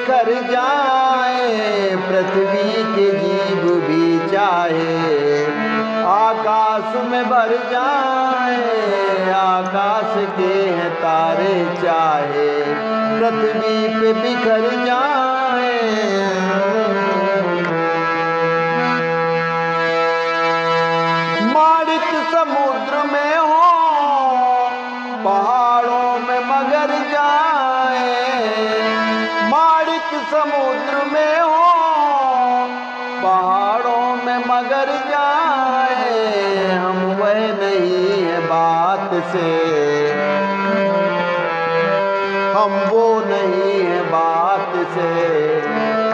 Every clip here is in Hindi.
बिखर जाए, पृथ्वी के जीव भी चाहे आकाश में भर जाए, आकाश के हैं तारे चाहे पृथ्वी पे बिखर जाए। माणिक समुद्र में हो, पहाड़ों में मगर जाए, माणिक समुद्र में हो, पहाड़ों में मगर जाए, हम वह नहीं है बात से, हम वो नहीं है बात से,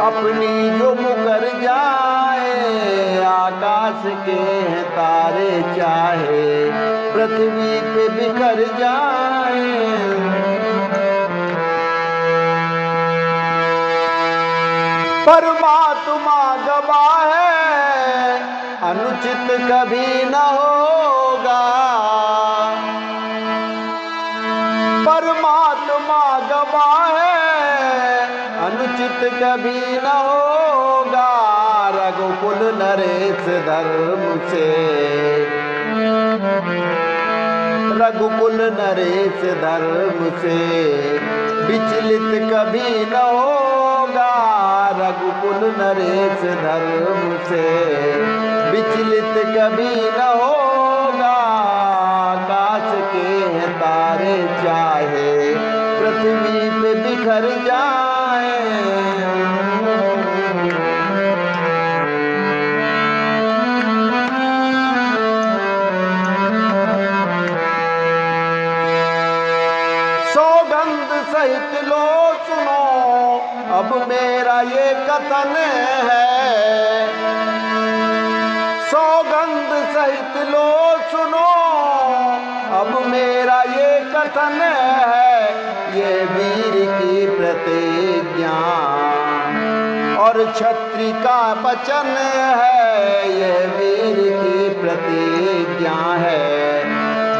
अपनी जो मुकर जाए, आकाश के हैं तारे चाहे पृथ्वी पे बिखर जाए। परमात्मा गवाह है, अनुचित कभी न होगा, परमात्मा गवाह है, अनुचित कभी न होगा, रघुकुल नरेश धर्म से, रघुकुल नरेश धर्म से विचलित कभी न होगा, रघुकुल नरेश धर्म से विचलित कभी न होगा, आकाश के हैं तारे चाहे पृथ्वी पे बिखर जाए। सौगंध सहित लो सुनो, अब मेरा ये कथन है, सौगंध सहित लो सुनो, अब मेरा ये कथन है, ये वीर की प्रतिज्ञा और क्षत्रिय का वचन है, ये वीर की प्रतिज्ञा है,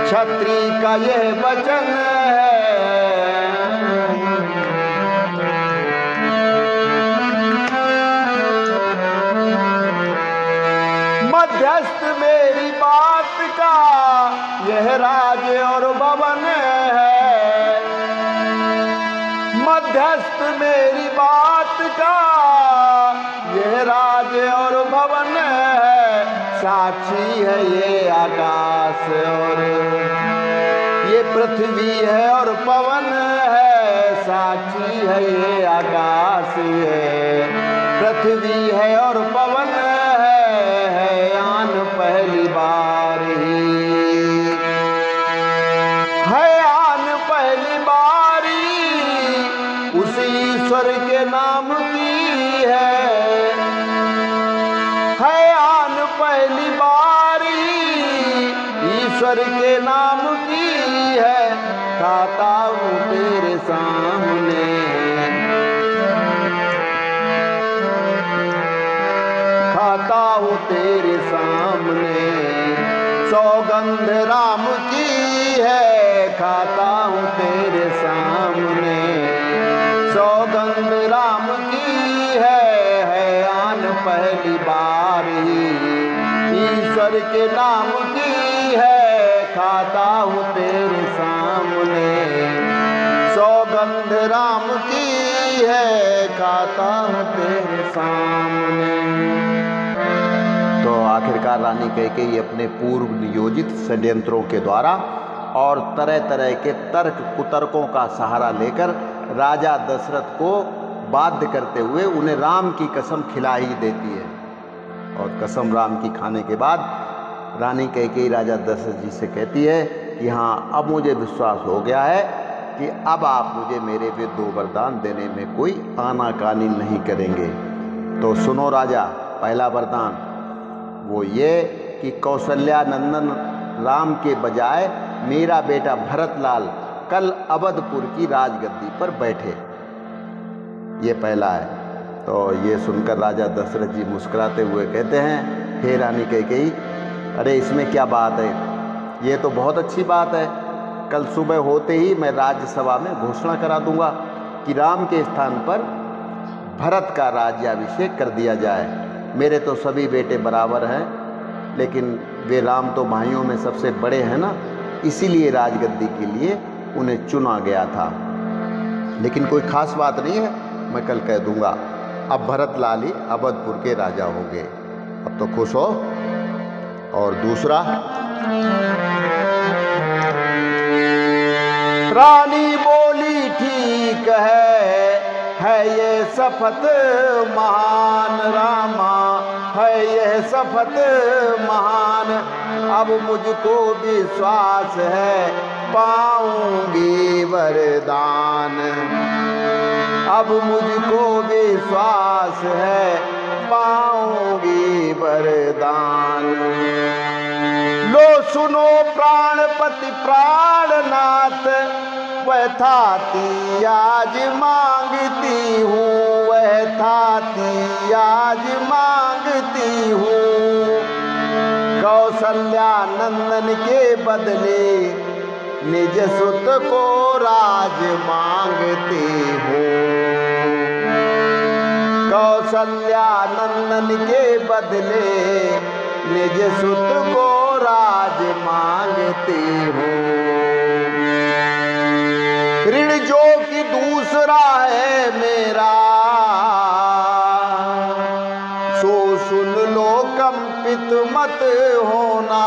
क्षत्रिय का यह वचन है। मध्यस्थ मेरी बात का यह राज और भवन है, मध्यस्थ मेरी बात का यह राज और भवन है, साक्षी है ये आकाश और ये पृथ्वी है और पवन है, साक्षी है ये आकाश है पृथ्वी है और पवन है आन पहली बार ही, है आन पहली बारी उस ईश्वर के नाम की है आन पहली बारी ईश्वर के नाम की है, खाता हूँ तेरे सामने, खाता हूँ तेरे सामने, सौगंध राम की है, खाता हूँ तेरे सामने, सौगंध राम की है आन पहली बार ही ईश्वर के नाम की है, खाता हूँ तेरे सामने, सौगंध राम की है, खाता हूँ तेरे सामने। तो आखिरकार रानी कैकेयी अपने पूर्व नियोजित षड्यंत्रों के द्वारा और तरह तरह के तर्क कुतर्कों का सहारा लेकर राजा दशरथ को बाध्य करते हुए उन्हें राम की कसम खिला ही देती है। और कसम राम की खाने के बाद रानी कैकेयी राजा दशरथ जी से कहती है कि हाँ, अब मुझे विश्वास हो गया है कि अब आप मुझे मेरे पे 2 वरदान देने में कोई आनाकानी नहीं करेंगे। तो सुनो राजा, पहला वरदान वो ये कि कौशल्या नंदन राम के बजाय मेरा बेटा भरतलाल कल अवधपुर की राजगद्दी पर बैठे, ये पहला है। तो ये सुनकर राजा दशरथ जी मुस्कुराते हुए कहते हैं, हे रानी कैकेयी, अरे इसमें क्या बात है, ये तो बहुत अच्छी बात है। कल सुबह होते ही मैं राज्यसभा में घोषणा करा दूंगा कि राम के स्थान पर भरत का राज्याभिषेक कर दिया जाए। मेरे तो सभी बेटे बराबर हैं, लेकिन वे राम तो भाइयों में सबसे बड़े हैं ना, इसीलिए राजगद्दी के लिए उन्हें चुना गया था। लेकिन कोई खास बात नहीं है, मैं कल कह दूंगा। अब भरत लाल ही अवधपुर के राजा हो गए। अब तो खुश हो। और दूसरा, रानी बोली ठीक है ये शपथ महान रामा, है यह शपथ महान। अब मुझको विश्वास है पाऊंगी वरदान, अब मुझको विश्वास है पाऊंगी वरदान। लो सुनो प्राणपति प्राणनाथ, वह थाती आज मांगती हूँ, वह थाती आज मांगती हूँ। कौशल्या नंदन के बदले निज सुत को राज मांगती हूँ, कौशल्या नंदन के बदले निज सुत को राज मांगती हूँ। ऋण जो कि दूसरा है मेरा, सो सुन लो कंपित मत होना,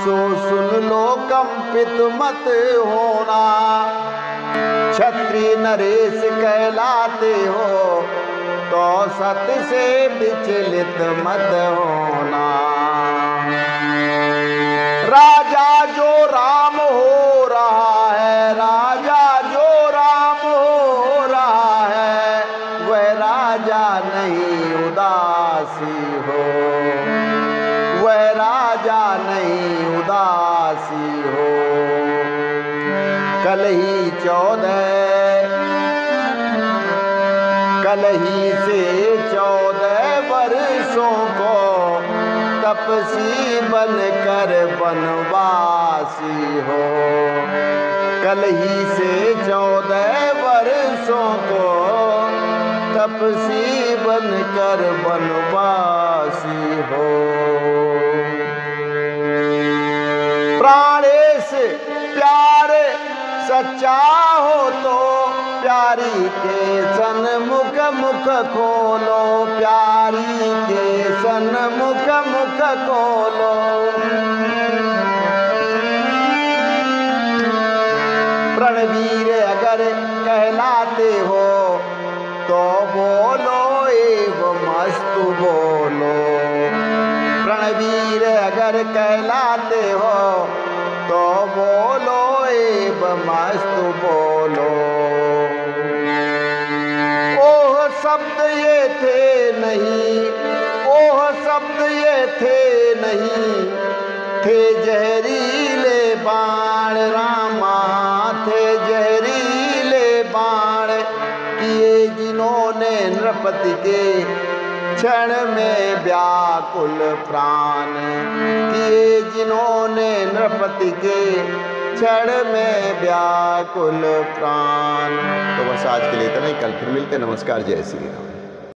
सो सुन लो कंपित मत होना। क्षत्रिय नरेश कहलाते हो तो सत्य से विचलित मत होना। राजा जो राम हो रहा है, राजा जो राम हो रहा है, वह राजा नहीं उदासी हो, वह राजा नहीं उदासी हो। कल ही 14 वर्षों को तपसी बनकर वनवासी हो, कल ही से 14 वर्षों को तपसी बनकर वनवासी हो। प्राणेश प्यारे सच्चा हो तो प्यारी के सन्मुख मुख खोलो, प्यारी के सन्मुख मुख खोलो। प्रणवीर अगर कहलाते हो तो बोलो एवं मस्तु बोलो, प्रणवीर अगर कहलाते हो तो बोलो एवं मस्तु बोलो। ओह शब्द ये थे नहीं, ओह शब्द ये थे नहीं, थे जहरीले बाण रामा, थे जहरीले बाण। किए जिन्होंने नृपति के क्षण में व्याकुल प्राण, किए जिन्होंने नृपति के क्षण में व्याकुल प्राण। तो बस आज के लिए इतना ही, कल फिर मिलते। नमस्कार, जय श्री राम।